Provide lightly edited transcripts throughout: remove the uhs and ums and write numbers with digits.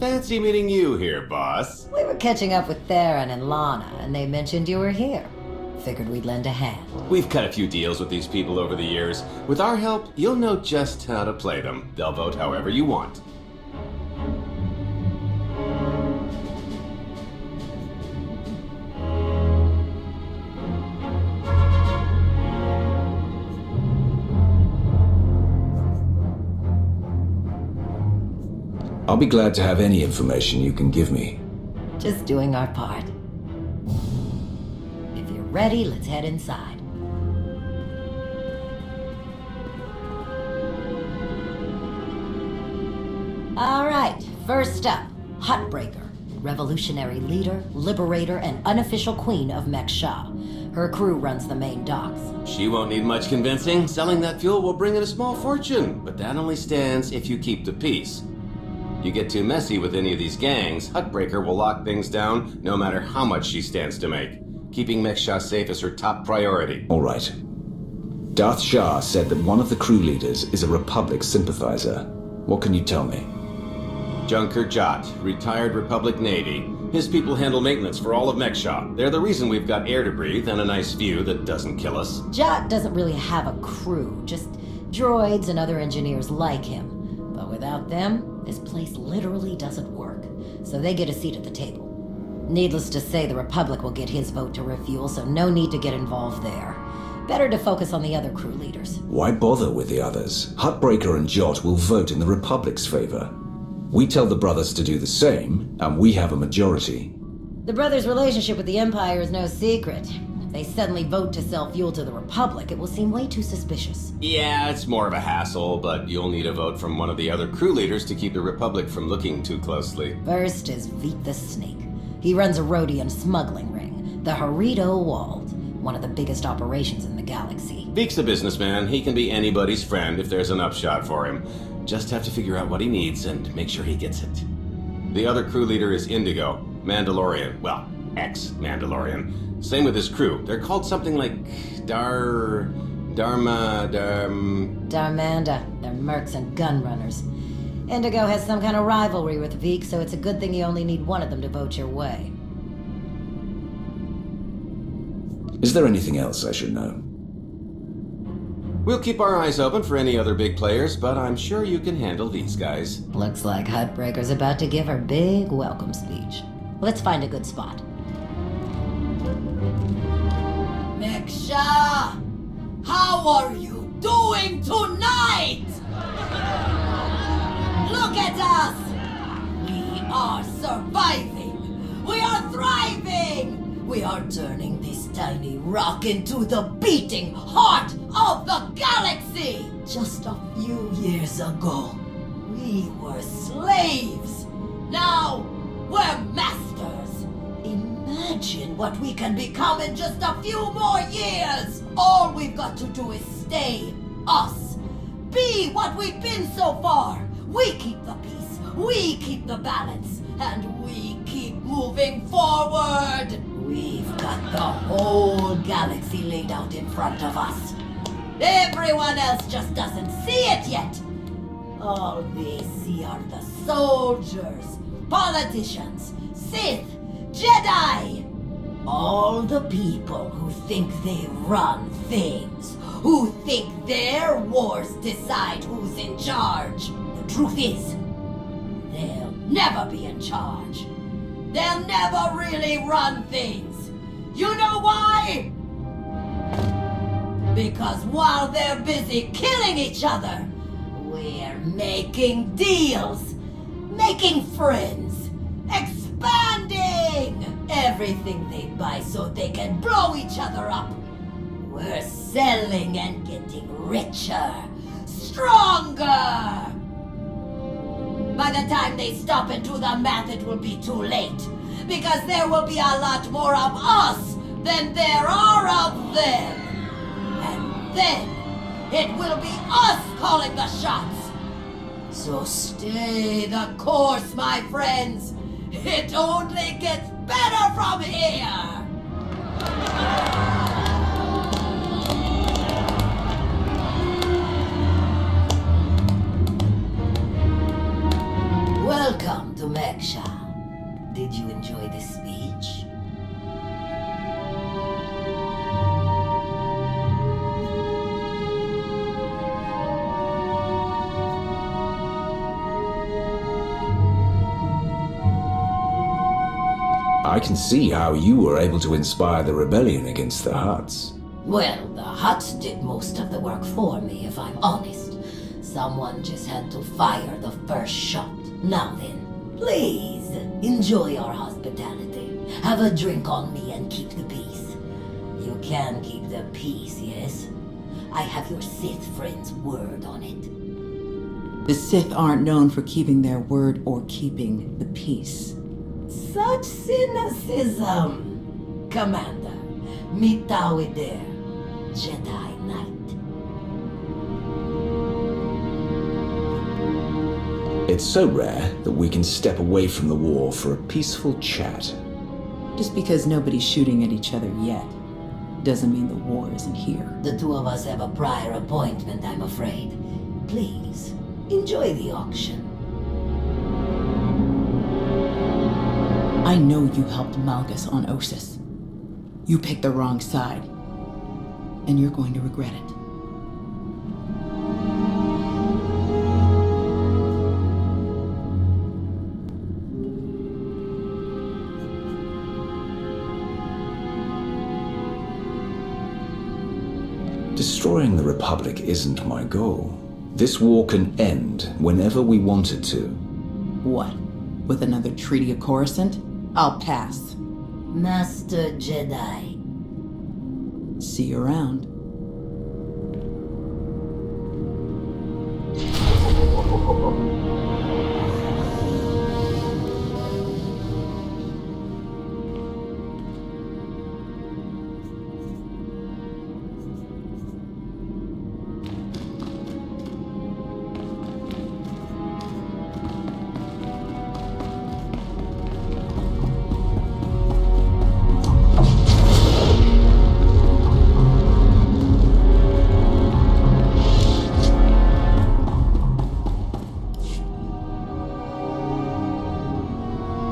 Fancy meeting you here, boss. We were catching up with Theron and Lana, and they mentioned you were here. Figured we'd lend a hand. We've cut a few deals with these people over the years. With our help, you'll know just how to play them. They'll vote however you want. I'll be glad to have any information you can give me. Just doing our part. If you're ready, let's head inside. Alright, first up, Huttbreaker. Revolutionary leader, liberator, and unofficial queen of Mek-Sha. Her crew runs the main docks. She won't need much convincing. Selling that fuel will bring in a small fortune, but that only stands if you keep the peace. You get too messy with any of these gangs, Huttbreaker will lock things down no matter how much she stands to make. Keeping Mek-Sha safe is her top priority. All right. Darth Shah said that one of the crew leaders is a Republic sympathizer. What can you tell me? Junker Jot, retired Republic Navy. His people handle maintenance for all of Mek-Sha. They're the reason we've got air to breathe and a nice view that doesn't kill us. Jot doesn't really have a crew, just droids and other engineers like him. But without them, this place literally doesn't work. So they get a seat at the table. Needless to say, the Republic will get his vote to refuel, so no need to get involved there. Better to focus on the other crew leaders. Why bother with the others? Huttbreaker and Jot will vote in the Republic's favor. We tell the brothers to do the same, and we have a majority. The brothers' relationship with the Empire is no secret. If they suddenly vote to sell fuel to the Republic, it will seem way too suspicious. Yeah, it's more of a hassle, but you'll need a vote from one of the other crew leaders to keep the Republic from looking too closely. First is Veek the Snake. He runs a Rhodian smuggling ring, the Harito Wald, one of the biggest operations in the galaxy. Veek's a businessman. He can be anybody's friend if there's an upshot for him. Just have to figure out what he needs and make sure he gets it. The other crew leader is Indigo, Mandalorian. Well, ex-Mandalorian. Same with his crew. They're called something like Darmanda. They're mercs and gun runners. Indigo has some kind of rivalry with Veek, so it's a good thing you only need one of them to vote your way. Is there anything else I should know? We'll keep our eyes open for any other big players, but I'm sure you can handle these guys. Looks like Huttbreaker's about to give her big welcome speech. Let's find a good spot. Mek-Sha! How are you doing tonight? Look at us! We are surviving! We are thriving! We are turning this tiny rock into the beating heart of the galaxy! Just a few years ago, we were slaves. Now, we're masters. Imagine what we can become in just a few more years. All we've got to do is stay us. Be what we've been so far. We keep the peace, we keep the balance, and we keep moving forward. We've got the whole galaxy laid out in front of us. Everyone else just doesn't see it yet. All they see are the soldiers, politicians, Sith, Jedi. All the people who think they run things, who think their wars decide who's in charge. The truth is, they'll never be in charge. They'll never really run things. You know why? Because while they're busy killing each other, we're making deals, making friends, expanding everything they buy so they can blow each other up. We're selling and getting richer, stronger. By the time they stop and do the math, it will be too late. Because there will be a lot more of us than there are of them. And then, it will be us calling the shots. So stay the course, my friends. It only gets better from here. Welcome to Mek you enjoy this speech? I can see how you were able to inspire the rebellion against the Hutts. Well, the Hutts did most of the work for me, if I'm honest. Someone just had to fire the first shot. Now then, please, enjoy our hospitality. Have a drink on me and keep the peace. You can keep the peace, yes? I have your Sith friend's word on it. The Sith aren't known for keeping their word or keeping the peace. Such cynicism! Commander, meet thou with their Jedi Knight. It's so rare that we can step away from the war for a peaceful chat. Just because nobody's shooting at each other yet doesn't mean the war isn't here. The two of us have a prior appointment, I'm afraid. Please, enjoy the auction. I know you helped Malgus on Ossus. You picked the wrong side, and you're going to regret it. Destroying the Republic isn't my goal. This war can end whenever we want it to. What? With another Treaty of Coruscant? I'll pass. Master Jedi. See you around.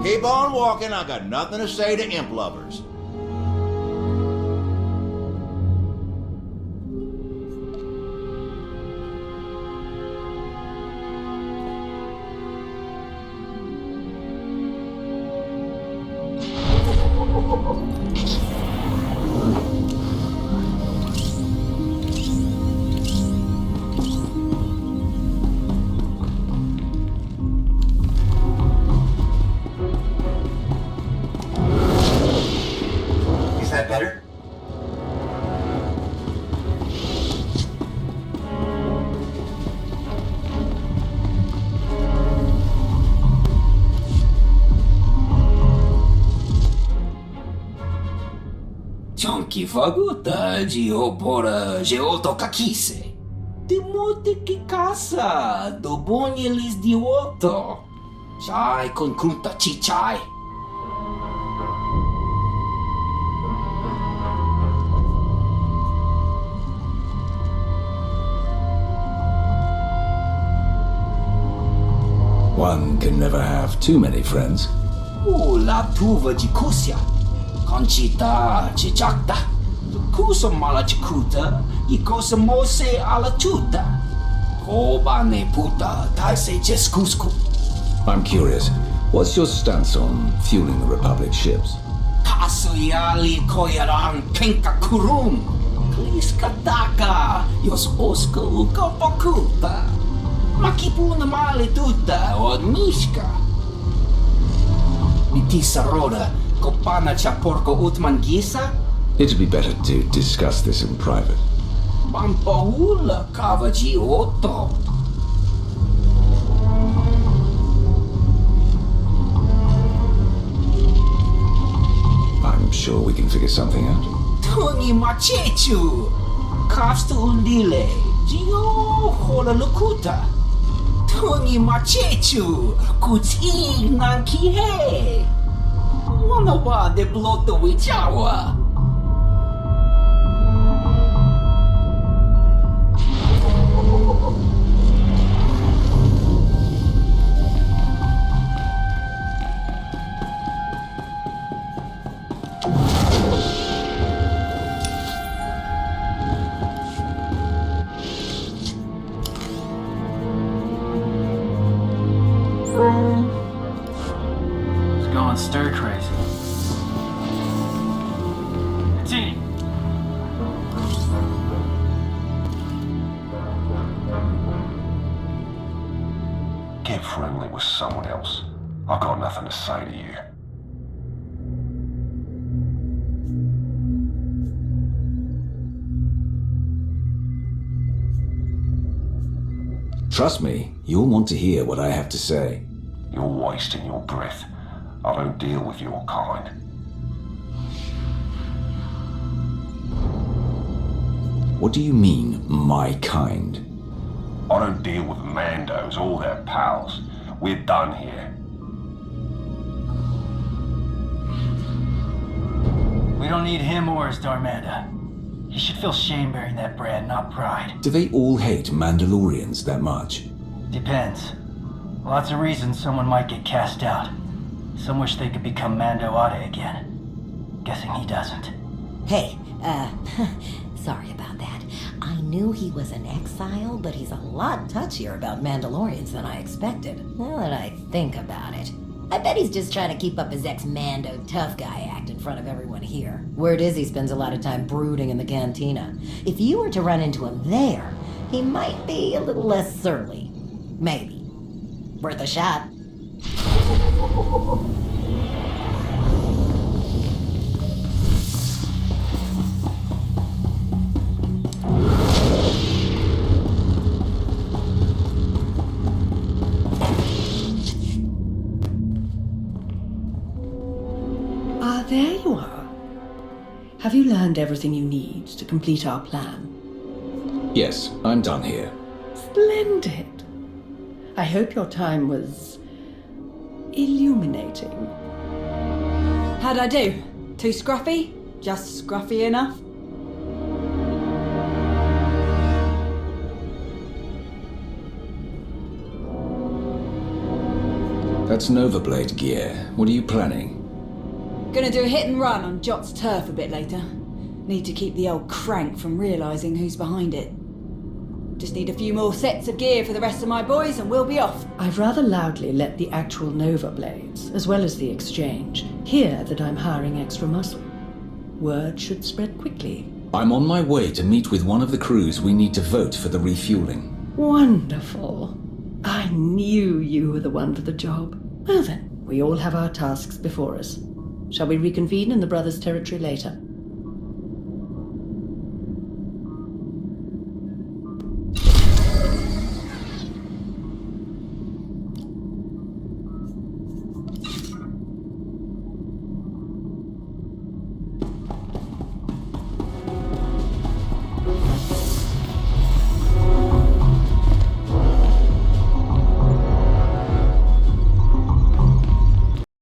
Keep on walking, I got nothing to say to imp lovers. Better? Chonky faguta geopora geoto kakise. Demote que caça do bonhelis de oto. Chai con kunta chichai. One can never have too many friends. La tuva de Kusia. Conchita chichakta. Kusa mala chikuta. Y cosa mose ala chuta. Hoba ne puta. Taise jeskusku. I'm curious, what's your stance on fueling the Republic ships? Kasuyali koyaran kenka kurum. Kliskataka. Yos oska ukapakuta. Makipuna male tutta od miška. Mitisa roda, kopana cha porco utman gisa? It'd be better to discuss this in private. Pampaula kavaji otto. I'm sure we can figure something out. Tuni machechu. Kafstu undile. Gio hola lukuta. Tuni machechu. Kuti nankihe. Wanawa de bloto wichawa. nothing to say to you. Trust me, you'll want to hear what I have to say. You're wasting your breath. I don't deal with your kind. What do you mean, my kind? I don't deal with Mandos or their pals. We're done here. We don't need him or his Darmanda. He should feel shame bearing that brand, not pride. Do they all hate Mandalorians that much? Depends. Lots of reasons someone might get cast out. Some wish they could become Mando Ade again. Guessing he doesn't. Hey, sorry about that. I knew he was an exile, but he's a lot touchier about Mandalorians than I expected. Now that I think about it. I bet he's just trying to keep up his ex-Mando tough guy act in front of everyone here. Word is he spends a lot of time brooding in the cantina. If you were to run into him there, he might be a little less surly. Maybe. Worth a shot. There you are. Have you learned everything you need to complete our plan? Yes, I'm done here. Splendid. I hope your time was illuminating. How'd I do? Too scruffy? Just scruffy enough? That's Novablade gear. What are you planning? Gonna do a hit and run on Jot's turf a bit later. Need to keep the old crank from realising who's behind it. Just need a few more sets of gear for the rest of my boys and we'll be off. I've rather loudly let the actual Nova Blades, as well as the Exchange, hear that I'm hiring extra muscle. Word should spread quickly. I'm on my way to meet with one of the crews we need to vote for the refueling. Wonderful. I knew you were the one for the job. Well then, we all have our tasks before us. Shall we reconvene in the Brothers' territory later?